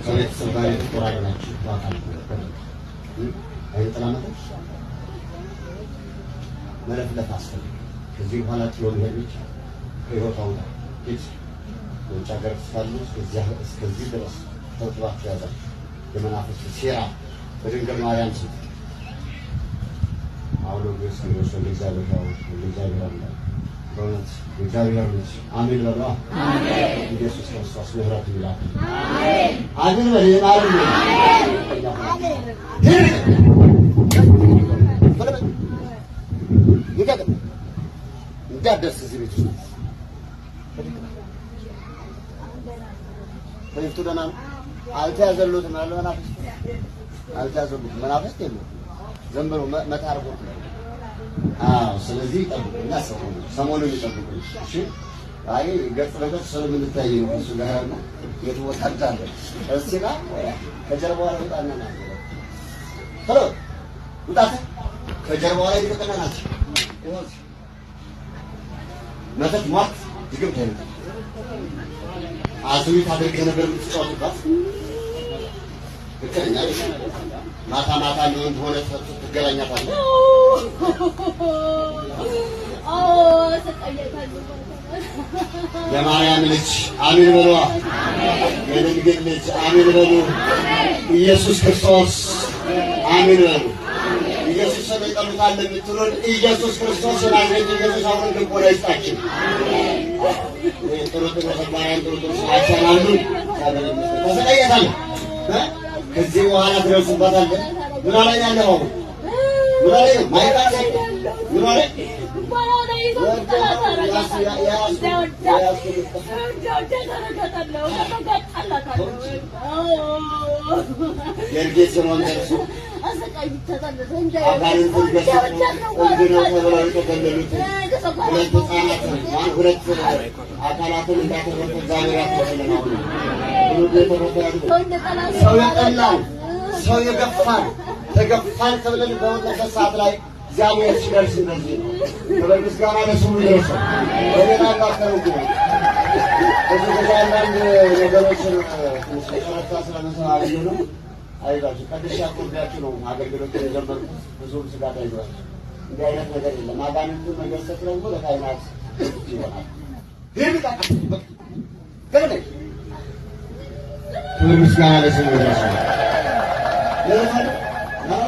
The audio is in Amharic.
ከቤተሰብ ጋር የተቆራረናችሁ በአካል አይጠላመጠች መለፍለፍ አስፈልግ ከዚህ በኋላ ጥሎ ሊሄድ ብቻ ከህይወታው ጋር ጌት ውጭ ሀገር ስላሉ እስከዚህ ድረስ ተውጥባችሁ ያዛችሁ የመናፍስት ሴራ በድንግል ማርያም ስም አሁን ወይስ እግዚአብሔር አምላክ በእውነት እግዚአብሔር ልጅ አሜን በሉ። አሜን። ኢየሱስ ክርስቶስ ምህረት ይላል። አሜን። አሜን በሉ። አሜን። ይገድ እንዳደርስ እዚህ ቤት ውስጥ በይፍቱ ደህና ነው። አልተያዘሉትም ያለው መናፍስት አልተያዘሉትም መናፍስት የለም ዝም ብሎ መታርቦ ስለዚህ ጠብቁና ሰሞኑን ይጠብቁ። እሺ አይ ገጽ ለገጽ ስለምንታይ ነው እሱ ጋር ነው የተወጣጣለ እዚጋ ከጀርባው ላይ ወጣና ሄሎ ውጣት ከጀርባው ላይ ተቀናናች ይወስ መተት ሟት ድግም ታይነ አዙሪ ታደርገ ነበር የምትጫወቱባት በከኛ ማታ ማታ ነው እንደሆነ ትገናኛታለህ። የማርያም ልጅ አሜን በሉ። የድንግል ልጅ አሜን በሉ። ኢየሱስ ክርስቶስ አሜን በሉ። ኢየሱስ ሰበቀሉታል ለምትሉን ኢየሱስ ክርስቶስ ናዝሬት ኢየሱስ አሁን ልቦና ይስጣችሁ። ጥሩ ጥሩ ማርያም ጥሩ ጥሩ አቻናሉ ተሰቃየታል። ከዚህ በኋላ ትደርሱበታለህ። ምን ላይ ያለው ምን ላይ ማይካስ ምን ላይ የርጌት ነው እንደሱ ሰው የገፋን ተገፋን ተብለን በወጣበት ሰዓት ላይ እግዚአብሔር ሲደርስ እንደዚህ ነው። በምስጋና ለስሙ ይደርሳል። በሌላ ባከረው ግን እዚህ አንዳንድ ነገሮችን ስለተረታ ስለመሰማሪያ ነው። አይዟችሁ ቅዱስ ያቆርዳችሁ ነው አገልግሎት የጀመርኩት። ብዙም ስጋት አይዟችሁ። እንዲህ አይነት ነገር የለም። አጋንንቱን መገሰጽ ደግሞ ለካህናት ይሆናል። ምስጋና ለስሙ ይደርሳል። ለምን ነው